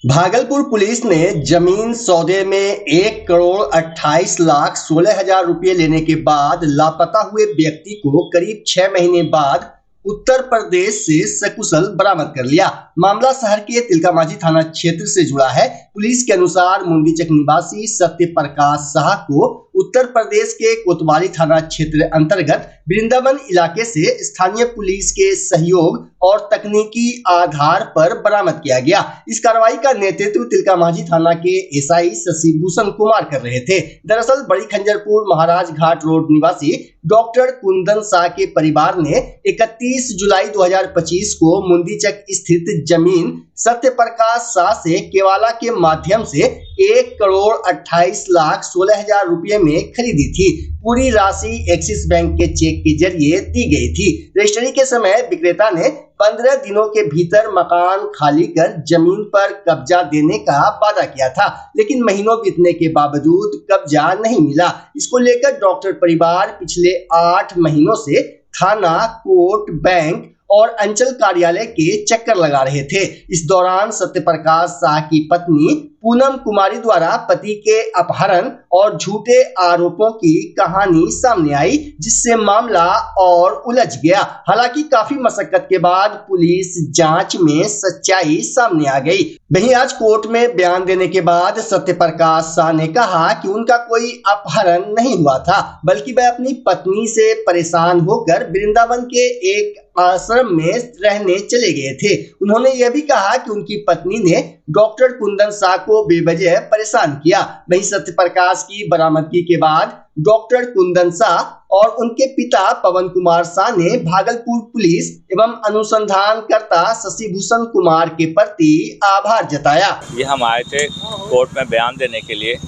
Bhagalpur police ने जमीन सौदे में 1,28,16,00,000 रुपए लेने के बाद लापता हुए व्यक्ति को करीब 6 महीने बाद उत्तर प्रदेश से सकुशल बरामद कर लिया। मामला शहर के तिलकामांझी थाना क्षेत्र से जुड़ा है। पुलिस के अनुसार मुंडीचक निवासी सत्य प्रकाश शाह को उत्तर प्रदेश के कोतवाली थाना क्षेत्र अंतर्गत वृंदावन इलाके से स्थानीय पुलिस के सहयोग और तकनीकी आधार पर बरामद किया गया। इस कार्रवाई का नेतृत्व तिलकामांझी थाना के एसआई शशिभूषण कुमार कर रहे थे। दरअसल बड़ी खंजरपुर महाराज घाट रोड निवासी डॉक्टर कुंदन शाह के परिवार ने 31 जुलाई 2025 को मुंडीचक स्थित जमीन सत्य प्रकाश शाह से केवाला के माध्यम से 1,28,16,00,000 रुपए में खरीदी थी। पूरी राशि एक्सिस बैंक के चेक के जरिए दी गई थी। रजिस्ट्री के समय विक्रेता ने 15 दिनों के भीतर मकान खाली कर जमीन पर कब्जा देने का वादा किया था, लेकिन महीनों बीतने के बावजूद कब्जा नहीं मिला। इसको लेकर डॉक्टर परिवार पिछले 8 महीनों से थाना, कोर्ट, बैंक और अंचल कार्यालय के चक्कर लगा रहे थे। इस दौरान सत्य प्रकाश शाह की पत्नी पूनम कुमारी द्वारा पति के अपहरण और झूठे आरोपों की कहानी सामने आई, जिससे मामला और उलझ गया। हालांकि काफी मशक्कत के बाद पुलिस जांच में सच्चाई सामने आ गई। वहीं आज कोर्ट में बयान देने के बाद सत्य प्रकाश शाह ने कहा कि उनका कोई अपहरण नहीं हुआ था, बल्कि वह अपनी पत्नी से परेशान होकर वृंदावन के एक आश्रम में रहने चले गए थे। उन्होंने यह भी कहा कि उनकी पत्नी ने डॉक्टर कुंदन शाह को बेवजह परेशान किया। वहीं सत्य प्रकाश की बरामदगी के बाद डॉक्टर कुंदन शाह और उनके पिता पवन कुमार शाह ने भागलपुर पुलिस एवं अनुसंधानकर्ता शशिभूषण कुमार के प्रति आभार जताया। ये हम आए थे कोर्ट में बयान देने के लिए,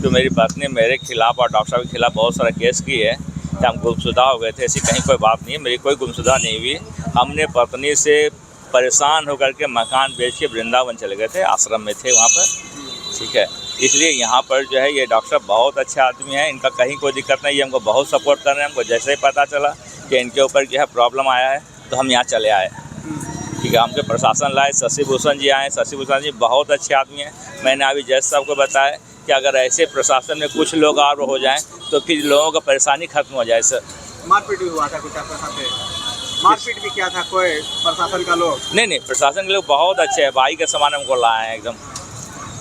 तो मेरी पत्नी मेरे खिलाफ और डॉक्टर साहब के खिलाफ बहुत सारा केस की है। हम गुमशुदा हो गए थे, ऐसी कहीं कोई बात नहीं है, मेरी कोई गुमशुदा नहीं हुई। हमने पत्नी से परेशान होकर के मकान बेच के वृंदावन चले गए थे, आश्रम में थे वहाँ पर, ठीक है। इसलिए यहाँ पर जो है ये डॉक्टर साहब बहुत अच्छे आदमी हैं, इनका कहीं कोई दिक्कत नहीं है, हमको बहुत सपोर्ट कर रहे हैं। हमको जैसे ही पता चला कि इनके ऊपर जो है प्रॉब्लम आया है तो हम यहाँ चले आए, ठीक है। हमके प्रशासन लाए, शशिभूषण जी आए। शशिभूषण जी बहुत अच्छे आदमी हैं। मैंने अभी जज साहब को बताया कि अगर ऐसे प्रशासन में कुछ लोग और हो जाएं तो फिर लोगों का परेशानी खत्म हो जाए। सर मारपीट भी हुआ था कुछ आपके साथ? मारपीट भी किया था कोई प्रशासन का लोग? नहीं, प्रशासन के लोग बहुत अच्छे हैं, भाई के समान हमको लाए हैं एकदम।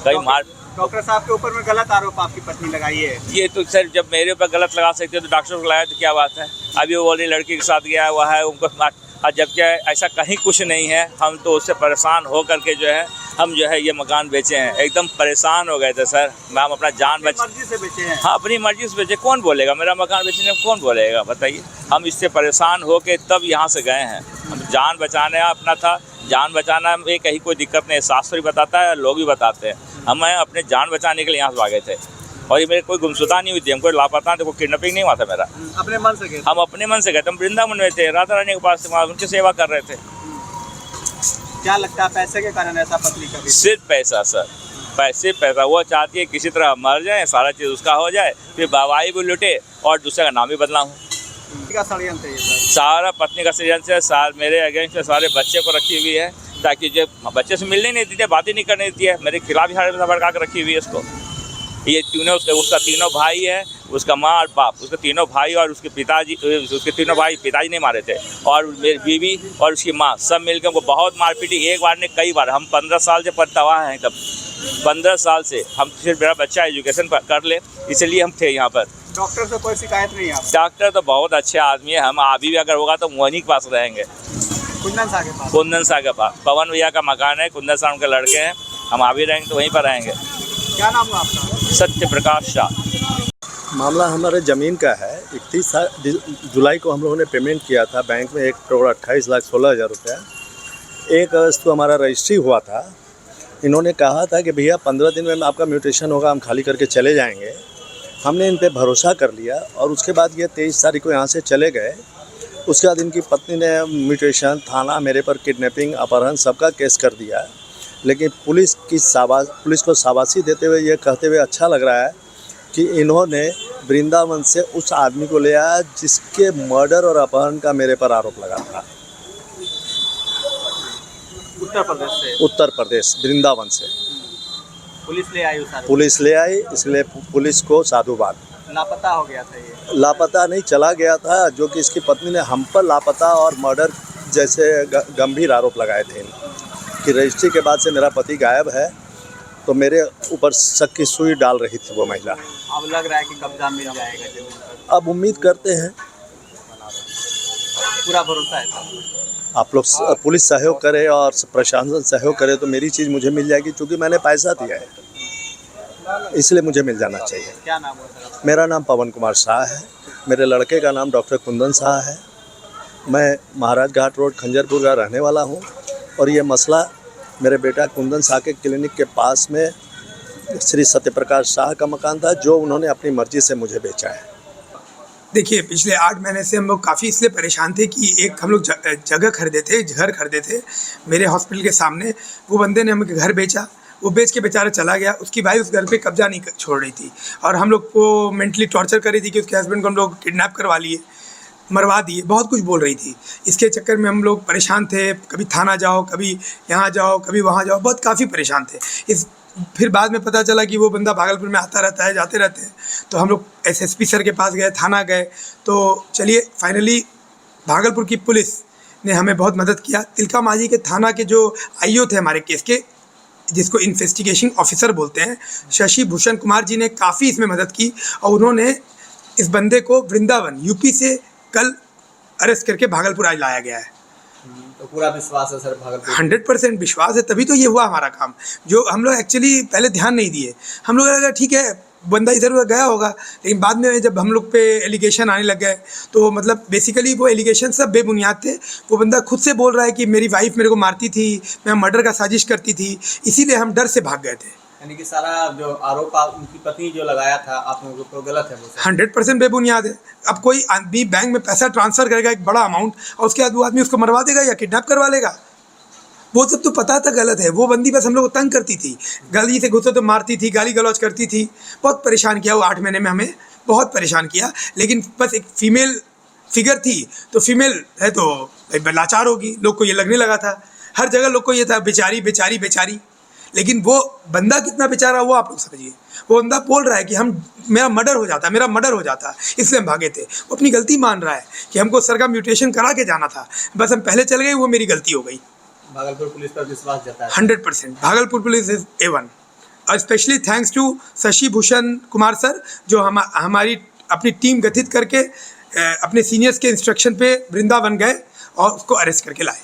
कहीं मार डॉक्टर साहब के ऊपर में गलत आरोप आपकी पत्नी लगाई है। ये तो सर जब मेरे ऊपर गलत लगा सकते तो डॉक्टर को लगाया तो क्या बात है। अभी वो वाली लड़की के साथ गया हुआ है, उनको जबकि ऐसा कहीं कुछ नहीं है। हम तो उससे परेशान हो करके जो है हम जो है ये मकान बेचे हैं। एकदम परेशान हो गए थे सर, हम अपना जान मर्जी से बेचे हैं। हाँ, अपनी मर्जी से बेचे। कौन बोलेगा मेरा मकान बेचने में, कौन बोलेगा बताइए। हम इससे परेशान हो के तब यहाँ से गए हैं। हम जान बचाने अपना था, जान बचाना में कहीं कोई दिक्कत नहीं है, शास्त्र भी बताता है, लोग भी बताते हैं। हम अपने जान बचाने के लिए यहाँ से भागे थे और ये मेरे कोई गुमशुदा नहीं हुई थी, हमको लापता देखो किडनैपिंग नहीं हुआ था मेरा। अपने मन से गए? हम अपने मन से गए थे। हम वृंदावन में थे, राधा रानी के पास वहाँ उनकी सेवा कर रहे थे। क्या लगता है पैसे के कारण ऐसा पत्नी का? सिर्फ पैसा सर, पैसा। वो चाहती है किसी तरह मर जाए, सारा चीज़ उसका हो जाए, फिर बाबाई भी लुटे और दूसरे का नाम भी बदला हूँ। सारा पत्नी का षड्यंत्र है, मेरे अगेंस्ट सारे बच्चे को रखी हुई है, ताकि जो बच्चे से मिलने नहीं देती है, बात ही नहीं करने देती है। मेरे खिलाफ ही भड़का कर रखी हुई है इसको। ये तीनों उसका तीनों भाई है, उसका माँ और बाप, उसके तीनों भाई और उसके पिताजी, उसके तीनों भाई पिताजी नहीं मारे थे, और मेरी बीवी और उसकी माँ सब मिलकर हमको बहुत मारपीटी। एक बार ने कई बार। हम 15 साल से पछतावा हैं, तब 15 साल से हम सिर्फ मेरा बच्चा एजुकेशन कर ले इसलिए हम थे यहाँ पर। डॉक्टर से कोई शिकायत नहीं है? डॉक्टर तो बहुत अच्छे आदमी है। हम अभी भी अगर होगा तो वहीं के पास रहेंगे, कुंदन शाह के पास। कुंदन शाह के पास पवन भैया का मकान है, कुंदन शाह उनके लड़के हैं। हम अभी रहेंगे तो वहीं पर रहेंगे। क्या नाम है आपका? सत्य प्रकाश शाह। मामला हमारे ज़मीन का है। 31 जुलाई को हम लोगों ने पेमेंट किया था बैंक में 1,28,16,00,000 रुपया। 1 अगस्त को हमारा रजिस्ट्री हुआ था। इन्होंने कहा था कि भैया 15 दिन में आपका म्यूटेशन होगा, हम खाली करके चले जाएंगे। हमने इन पे भरोसा कर लिया और उसके बाद ये 23 तारीख को यहाँ से चले गए। उसके बाद इनकी पत्नी ने म्यूटेशन, थाना मेरे पर किडनैपिंग, अपहरण सबका केस कर दिया। लेकिन पुलिस को शाबाशी देते हुए ये कहते हुए अच्छा लग रहा है कि इन्होंने वृंदावन से उस आदमी को ले आया जिसके मर्डर और अपहरण का मेरे पर आरोप लगा था। उत्तर प्रदेश से? उत्तर प्रदेश, वृंदावन से। पुलिस ले आई उस आरोपी पुलिस ले आई, इसलिए पुलिस को साधुवाद। को। लापता हो गया था ये। लापता नहीं, चला गया था, जो कि इसकी पत्नी ने हम पर लापता और मर्डर जैसे गंभीर आरोप लगाए थे कि रजिस्ट्री के बाद से मेरा पति गायब है, तो मेरे ऊपर शक की सुई डाल रही थी वो महिला। अब लग रहा है कि कब्जा मिल जाएगा जमीन पर। अब उम्मीद करते हैं, पूरा भरोसा है साहब। आप लोग पुलिस सहयोग करे और प्रशासन सहयोग करे तो मेरी चीज़ मुझे मिल जाएगी, क्योंकि मैंने पैसा दिया है, इसलिए मुझे मिल जाना चाहिए। क्या नाम है सर? मेरा नाम पवन कुमार शाह है, मेरे लड़के का नाम डॉक्टर कुंदन शाह है। मैं महाराज घाट रोड खंजरपुर का रहने वाला हूँ, और ये मसला मेरे बेटा कुंदन शाह के क्लिनिक के पास में श्री सत्यप्रकाश शाह का मकान था, जो उन्होंने अपनी मर्जी से मुझे बेचा है। देखिए, पिछले 8 महीने से हम लोग काफ़ी इसलिए परेशान थे कि एक हम लोग जगह खरीदे थे, घर खरीदे थे मेरे हॉस्पिटल के सामने। वो बंदे ने हमें घर बेचा, वो बेच के बेचारा चला गया। उसकी भाई उस घर पे कब्जा नहीं छोड़ रही थी, और हम लोग को मेंटली टॉर्चर कर रही थी कि उसके हस्बैंड को हम लोग किडनैप करवा लिए, मरवा दिए, बहुत कुछ बोल रही थी। इसके चक्कर में हम लोग परेशान थे, कभी थाना जाओ, कभी यहाँ जाओ, कभी वहाँ जाओ, बहुत काफ़ी परेशान थे। फिर बाद में पता चला कि वो बंदा भागलपुर में आता रहता है, जाते रहते हैं, तो हम लोग एसएसपी सर के पास गए, थाना गए। तो चलिए, फाइनली भागलपुर की पुलिस ने हमें बहुत मदद किया। तिलका मांझी के थाना के जो आईओ थे हमारे केस के, जिसको इन्वेस्टिगेशन ऑफिसर बोलते हैं, शशि भूषण कुमार जी ने काफ़ी इसमें मदद की, और उन्होंने इस बंदे को वृंदावन यूपी से कल अरेस्ट करके भागलपुर आज लाया गया है। तो पूरा विश्वास है सर भागलपुर? 100% विश्वास है, तभी तो ये हुआ हमारा काम। जो हम लोग एक्चुअली पहले ध्यान नहीं दिए, हम लोग लगा ठीक है बंदा इधर उधर गया होगा, लेकिन बाद में जब हम लोग पे एलिगेशन आने लग गए, तो मतलब बेसिकली वो एलिगेशन सब बेबुनियाद थे। वो बंदा खुद से बोल रहा है कि मेरी वाइफ मेरे को मारती थी, मैं मर्डर का साजिश करती थी, इसीलिए हम डर से भाग गए थे। यानी कि सारा जो आरोप उनकी पत्नी जो लगाया था आप लोगों को, गलत है वो सर? 100% बेबुनियाद है। अब कोई आदमी बैंक में पैसा ट्रांसफ़र करेगा एक बड़ा अमाउंट, और उसके बाद वो आदमी उसको मरवा देगा या किडनैप करवा लेगा, वो सब तो पता था गलत है। वो बंदी बस हम लोग को तंग करती थी, गली से घुसो तो मारती थी, गाली गलौज करती थी, बहुत परेशान किया वो 8 महीने में, हमें बहुत परेशान किया। लेकिन बस एक फीमेल फिगर थी, तो फीमेल है तो लाचार होगी, लोग को ये लगने लगा था। हर जगह लोग को ये था बेचारी बेचारी बेचारी, लेकिन वो बंदा कितना बेचारा वो आप लोग समझिए। वो बंदा बोल रहा है कि मेरा मर्डर हो जाता, इसलिए हम भागे थे। वो अपनी गलती मान रहा है कि हमको सर का म्यूटेशन करा के जाना था, बस हम पहले चल गए, वो मेरी गलती हो गई। भागलपुर पुलिस पर विश्वास जताया? 100% भागलपुर पुलिस इज A1, और specially thanks to Shashi Bhushan Kumar sir, जो हमारी अपनी टीम गठित करके अपने सीनियर्स के इंस्ट्रक्शन पे वृंदावन गए और उसको अरेस्ट करके लाए।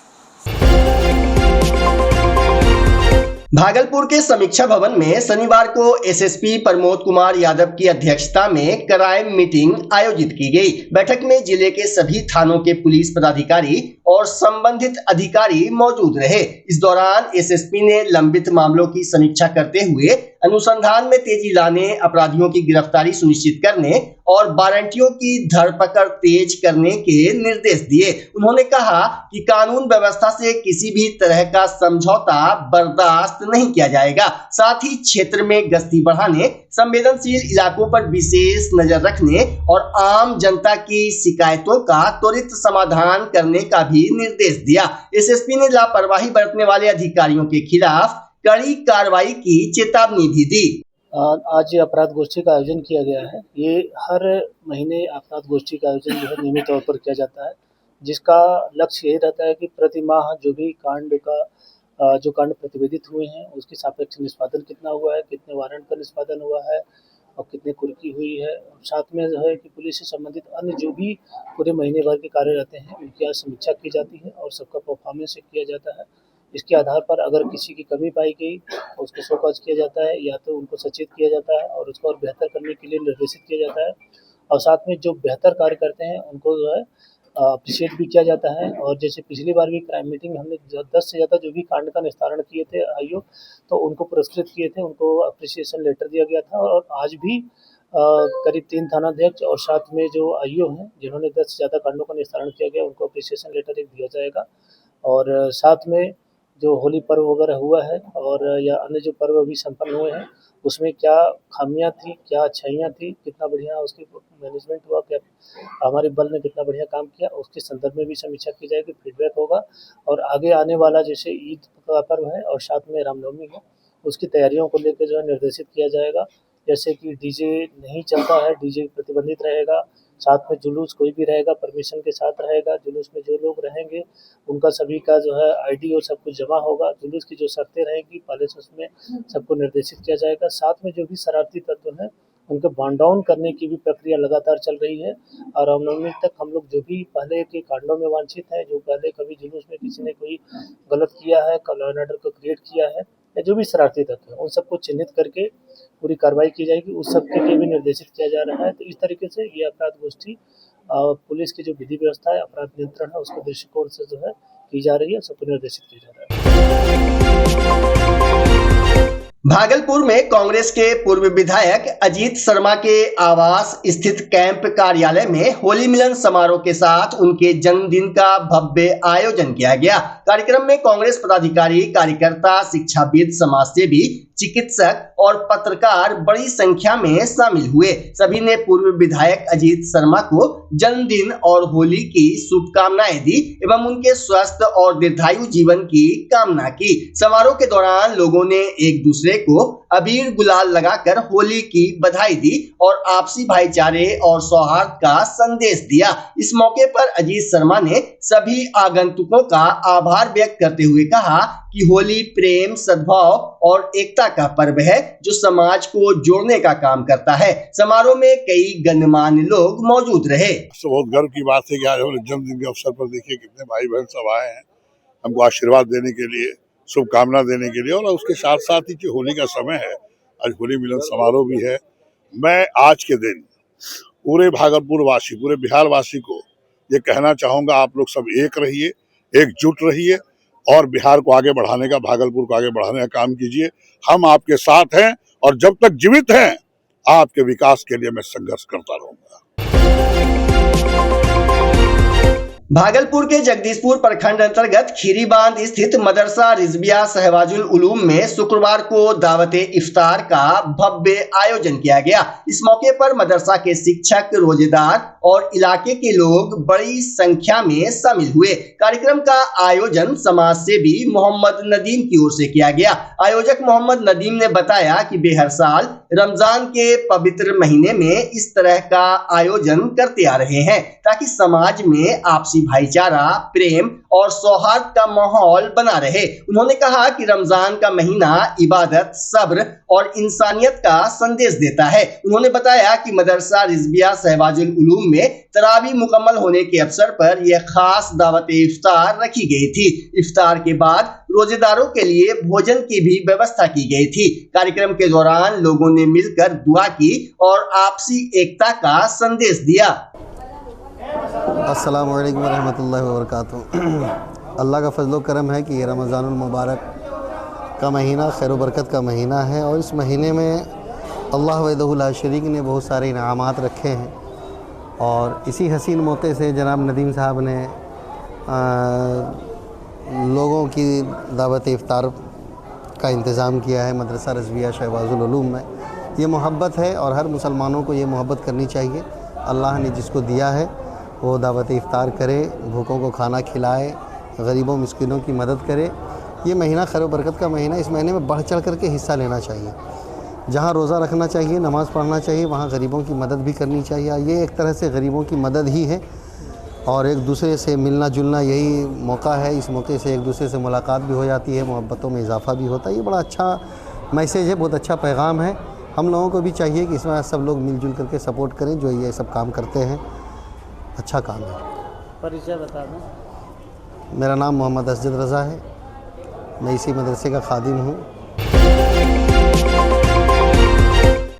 भागलपुर के समीक्षा भवन में शनिवार को एसएसपी प्रमोद कुमार यादव की अध्यक्षता में क्राइम मीटिंग आयोजित की गई। बैठक में जिले के सभी थानों के पुलिस पदाधिकारी और संबंधित अधिकारी मौजूद रहे। इस दौरान एसएसपी ने लंबित मामलों की समीक्षा करते हुए अनुसंधान में तेजी लाने, अपराधियों की गिरफ्तारी सुनिश्चित करने और वारंटियों की धरपकड़ तेज करने के निर्देश दिए। उन्होंने कहा कि कानून व्यवस्था से किसी भी तरह का समझौता बर्दाश्त नहीं किया जाएगा। साथ ही क्षेत्र में गश्ती बढ़ाने, संवेदनशील इलाकों पर विशेष नजर रखने और आम जनता की शिकायतों का त्वरित समाधान करने का भी निर्देश दिया। एसएसपी ने लापरवाही बरतने वाले अधिकारियों के खिलाफ कड़ी कार्रवाई की चेतावनी भी दी। आज अपराध गोष्ठी का आयोजन किया गया है। ये हर महीने अपराध गोष्ठी का आयोजन जो है नियमित तौर पर किया जाता है, जिसका लक्ष्य यही रहता है कि प्रति माह जो भी जो कांड प्रतिवेदित हुए हैं उसके सापेक्ष निष्पादन कितना हुआ है, कितने वारंट का निष्पादन हुआ है और कितने कुर्की हुई है। और साथ में जो है कि पुलिस से संबंधित अन्य जो भी पूरे महीने भर के कार्य रहते हैं उनकी आज समीक्षा की जाती है और सबका परफॉर्मेंस चेक किया जाता है। इसके आधार पर अगर किसी की कमी पाई गई तो उसको शोकॉज किया जाता है या तो उनको सचेत किया जाता है और उसको और बेहतर करने के लिए निर्देशित किया जाता है। और साथ में जो बेहतर कार्य करते हैं उनको जो है अप्रिशिएट भी किया जाता है। और जैसे पिछली बार भी क्राइम मीटिंग हमने 10 से ज़्यादा जो भी कांड का निस्तारण किए थे आईओ, तो उनको पुरस्कृत किए थे, उनको अप्रिसिएशन लेटर दिया गया था। और आज भी करीब 3 थानाध्यक्ष और साथ में जो आईओ हैं जिन्होंने 10 से ज़्यादा कांडों का निस्तारण किया गया उनको अप्रिसिएशन लेटर एक दिया जाएगा। और साथ में जो होली पर्व वगैरह हुआ है और या अन्य जो पर्व अभी संपन्न हुए हैं उसमें क्या खामियां थी, क्या अच्छाइयां थी, कितना बढ़िया उसकी मैनेजमेंट हुआ, क्या हमारे बल ने कितना बढ़िया काम किया, उसके संदर्भ में भी समीक्षा की जाएगी, फीडबैक होगा। और आगे आने वाला जैसे ईद का पर्व है और साथ में रामनवमी है, उसकी तैयारियों को लेकर जो है निर्देशित किया जाएगा। जैसे कि डीजे नहीं चलता है, डीजे प्रतिबंधित रहेगा, साथ में जुलूस कोई भी रहेगा परमिशन के साथ रहेगा। जुलूस में जो लोग रहेंगे उनका सभी का जो है आईडी और सब कुछ जमा होगा। जुलूस की जो शर्तें रहेंगी पहले से उसमें सबको निर्देशित किया जाएगा। साथ में जो भी शरारती तत्व हैं उनको बाउंड डाउन करने की भी प्रक्रिया लगातार चल रही है और रामनवमी तक हम लोग जो भी पहले के कांडों में वांछित है, जो पहले कभी जुलूस में किसी ने कोई गलत किया है, लॉ एंड ऑर्डर को क्रिएट किया है या जो भी शरारती तत्व है उन सबको चिन्हित करके पूरी कार्रवाई की जाएगी। उस सब के लिए भी निर्देशित किया जा रहा है। तो इस तरीके से ये अपराध गोष्ठी पुलिस की जो विधि व्यवस्था है, अपराध नियंत्रण है, उसके दृष्टिकोण से जो है की जा रही है, सबको निर्देशित किया जा रहा है। भागलपुर में कांग्रेस के पूर्व विधायक अजीत शर्मा के आवास स्थित कैंप कार्यालय में होली मिलन समारोह के साथ उनके जन्मदिन का भव्य आयोजन किया गया। कार्यक्रम में कांग्रेस पदाधिकारी, कार्यकर्ता, शिक्षाविद, समाजसेवी, चिकित्सक और पत्रकार बड़ी संख्या में शामिल हुए। सभी ने पूर्व विधायक अजीत शर्मा को जन्मदिन और होली की शुभकामनाएं दी एवं उनके स्वस्थ और दीर्घायु जीवन की कामना की। समारोह के दौरान लोगों ने एक दूसरे को अबीर गुलाल लगाकर होली की बधाई दी और आपसी भाईचारे और सौहार्द का संदेश दिया। इस मौके पर अजीत शर्मा ने सभी आगंतुकों का आभार व्यक्त करते हुए कहा कि होली प्रेम, सद्भाव और एकता का पर्व है जो समाज को जोड़ने का काम करता है। समारोह में कई गणमान्य लोग मौजूद रहे। बहुत गर्व की बात है कि आज हमारे जन्मदिन के अवसर पर देखिए कितने भाई बहन सब आए हैं हमको आशीर्वाद देने के लिए, शुभकामना देने के लिए। और उसके साथ साथ ही जो होली का समय है, आज होली मिलन समारोह भी है। मैं आज के दिन पूरे भागलपुर वासी, पूरे बिहार वासी को ये कहना चाहूंगा, आप लोग सब एक रहिए, एकजुट रहिए और बिहार को आगे बढ़ाने का, भागलपुर को आगे बढ़ाने का काम कीजिए। हम आपके साथ हैं और जब तक जीवित हैं आपके विकास के लिए मैं संघर्ष करता रहूंगा। भागलपुर के जगदीशपुर प्रखंड अंतर्गत खीरी बांध स्थित मदरसा रिजविया शहबाजुल उलूम में शुक्रवार को दावते इफ्तार का भव्य आयोजन किया गया। इस मौके पर मदरसा के शिक्षक, रोजेदार और इलाके के लोग बड़ी संख्या में शामिल हुए। कार्यक्रम का आयोजन समाज सेवी मोहम्मद नदीम की ओर से किया गया। आयोजक मोहम्मद नदीम ने बताया कि वे हर साल रमजान के पवित्र महीने में इस तरह का आयोजन करते आ रहे हैं ताकि समाज में आपसी भाईचारा, प्रेम और सौहार्द का माहौल बना रहे। उन्होंने कहा कि रमजान का महीना इबादत, सब्र और इंसानियत का संदेश देता है। उन्होंने बताया कि मदरसा रिजविया शहबाजुल उलूम में तरावी मुकम्मल होने के अवसर पर यह खास दावत इफ्तार रखी गई थी। इफ्तार के बाद रोजेदारों के लिए भोजन की भी व्यवस्था की गई थी। कार्यक्रम के दौरान लोगों ने मिलकर दुआ की और आपसी एकता का संदेश दिया। अस्सलामु अलैकुम रहमतुल्लाहि व बरकातुहू। अल्लाह का फजल करम है कि ये रमज़ानुल मुबारक का महीना खैर बरकत का महीना है और इस महीने में अल्लाह वहदहू ला शरीक ने बहुत सारे इनामात रखे हैं। और इसी हसीन मौके से जनाब नदीम साहब ने लोगों की दावत इफ्तार का इंतज़ाम किया है मदरसा रिजविया शहबाजुल उलूम में। ये मोहब्बत है और हर मुसलमानों को ये मोहब्बत करनी चाहिए। अल्लाह ने जिसको दिया है वो दावत इफ्तार करे, भूखों को खाना खिलाए, गरीबों मिस्किनों की मदद करे। ये महीना खैर बरकत का महीना, इस महीने में बढ़ चढ़ करके हिस्सा लेना चाहिए। जहाँ रोज़ा रखना चाहिए, नमाज़ पढ़ना चाहिए, वहाँ गरीबों की मदद भी करनी चाहिए। ये एक तरह से गरीबों की मदद ही है और एक दूसरे से मिलना जुलना यही मौका है। इस मौके से एक दूसरे से मुलाकात भी हो जाती है, मोहब्बतों में इजाफ़ा भी होता है। ये बड़ा अच्छा मैसेज है, बहुत अच्छा पैगाम है। हम लोगों को भी चाहिए कि इसमें सब लोग मिलजुल करके सपोर्ट करें जो ये सब काम करते हैं। अच्छा काम है। परिचय बता दें। मेरा नाम मोहम्मद असजद रज़ा है, मैं इसी मदरसे का खादिम हूँ।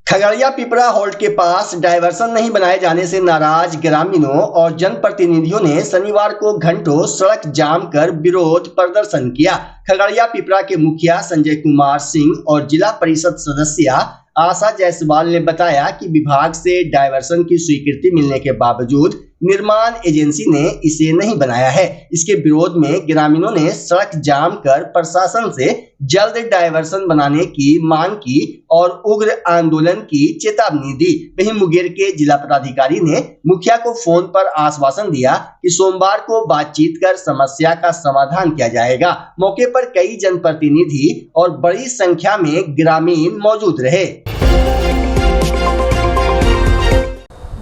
खगड़िया पिपरा हॉल्ट के पास डायवर्सन नहीं बनाए जाने से नाराज ग्रामीणों और जनप्रतिनिधियों ने शनिवार को घंटों सड़क जाम कर विरोध प्रदर्शन किया। खगड़िया पिपरा के मुखिया संजय कुमार सिंह और जिला परिषद सदस्य आशा जायसवाल ने बताया कि विभाग से डायवर्सन की स्वीकृति मिलने के बावजूद निर्माण एजेंसी ने इसे नहीं बनाया है। इसके विरोध में ग्रामीणों ने सड़क जाम कर प्रशासन से जल्द डायवर्सन बनाने की मांग की और उग्र आंदोलन की चेतावनी दी। वहीं मुंगेर के जिला पदाधिकारी ने मुखिया को फोन पर आश्वासन दिया कि सोमवार को बातचीत कर समस्या का समाधान किया जाएगा। मौके पर कई जनप्रतिनिधि और बड़ी संख्या में ग्रामीण मौजूद रहे।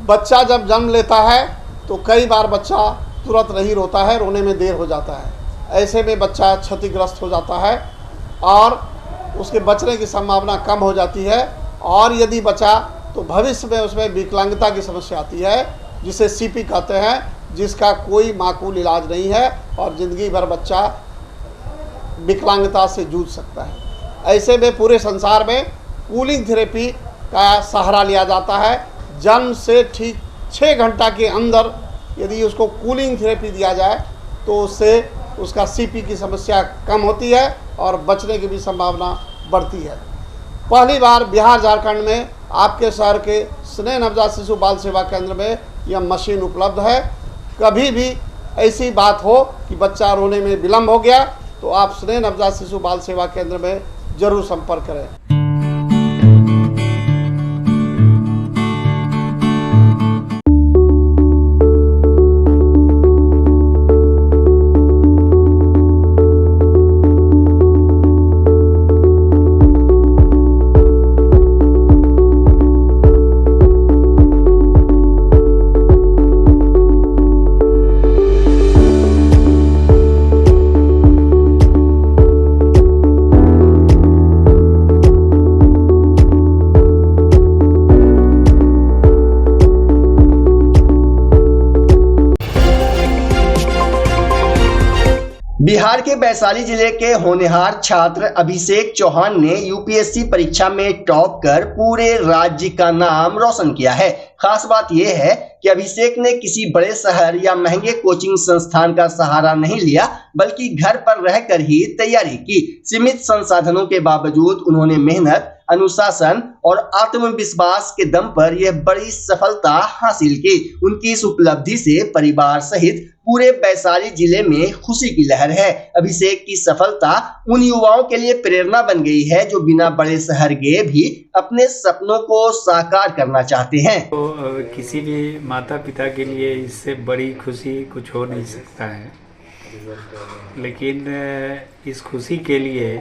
बच्चा जब जन्म लेता है तो कई बार बच्चा तुरंत नहीं रोता है, रोने में देर हो जाता है। ऐसे में बच्चा क्षतिग्रस्त हो जाता है और उसके बचने की संभावना कम हो जाती है, और यदि बचा तो भविष्य में उसमें विकलांगता की समस्या आती है, जिसे सीपी कहते हैं, जिसका कोई माकूल इलाज नहीं है और ज़िंदगी भर बच्चा विकलांगता से जूझ सकता है। ऐसे में पूरे संसार में कूलिंग थेरेपी का सहारा लिया जाता है। जन्म से ठीक 6 घंटा के अंदर यदि उसको कूलिंग थेरेपी दिया जाए तो उससे उसका सीपी की समस्या कम होती है और बचने की भी संभावना बढ़ती है। पहली बार बिहार झारखंड में आपके शहर के स्नेह नवजात शिशु बाल सेवा केंद्र में यह मशीन उपलब्ध है। कभी भी ऐसी बात हो कि बच्चा रोने में विलम्ब हो गया तो आप स्नेह नवजात शिशु बाल सेवा केंद्र में जरूर संपर्क करें। बिहार के वैशाली जिले के होनहार छात्र अभिषेक चौहान ने यूपीएससी परीक्षा में टॉप कर पूरे राज्य का नाम रोशन किया है। खास बात यह है कि अभिषेक ने किसी बड़े शहर या महंगे कोचिंग संस्थान का सहारा नहीं लिया, बल्कि घर पर रहकर ही तैयारी की। सीमित संसाधनों के बावजूद उन्होंने मेहनत, अनुशासन और आत्मविश्वास के दम पर यह बड़ी सफलता हासिल की। उनकी इस उपलब्धि से परिवार सहित पूरे वैशाली जिले में खुशी की लहर है। अभिषेक की सफलता उन युवाओं के लिए प्रेरणा बन गई है जो बिना बड़े शहर गए भी अपने सपनों को साकार करना चाहते हैं। तो किसी भी माता पिता के लिए इससे बड़ी खुशी कुछ हो नहीं सकता है, लेकिन इस खुशी के लिए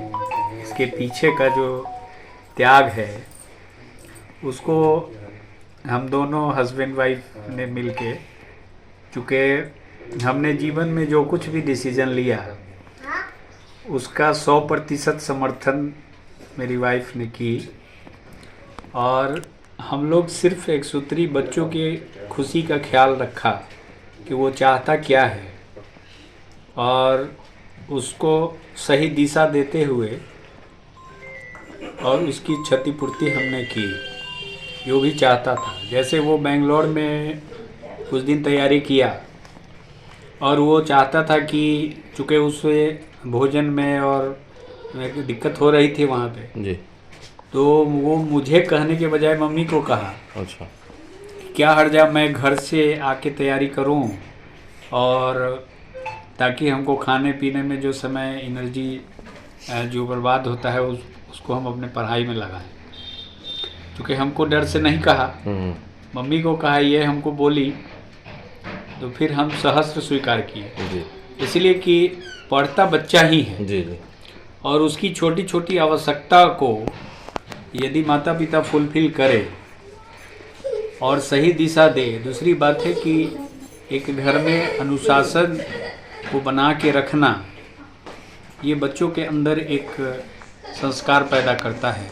इसके पीछे का जो त्याग है उसको हम दोनों हस्बैंड वाइफ ने मिलके, चूँकि हमने जीवन में जो कुछ भी डिसीजन लिया उसका 100% समर्थन मेरी वाइफ ने की, और हम लोग सिर्फ एक सूत्री बच्चों की खुशी का ख्याल रखा कि वो चाहता क्या है और उसको सही दिशा देते हुए और उसकी क्षतिपूर्ति हमने की जो भी चाहता था। जैसे वो बेंगलोर में कुछ दिन तैयारी किया और वो चाहता था कि चूँकि उसे भोजन में और दिक्कत हो रही थी वहाँ पे जी, तो वो मुझे कहने के बजाय मम्मी को कहा, अच्छा क्या हर्जा मैं घर से आके तैयारी करूँ, और ताकि हमको खाने पीने में जो समय एनर्जी जो बर्बाद होता है उसको हम अपने पढ़ाई में लगाएं। क्योंकि हमको डर से नहीं कहा, मम्मी को कहा, ये हमको बोली, तो फिर हम सहस्त्र स्वीकार किए, इसलिए कि पढ़ता बच्चा ही है जी। और उसकी छोटी छोटी आवश्यकता को यदि माता पिता फुलफिल करे और सही दिशा दे। दूसरी बात है कि एक घर में अनुशासन को बना के रखना, ये बच्चों के अंदर एक संस्कार पैदा करता है।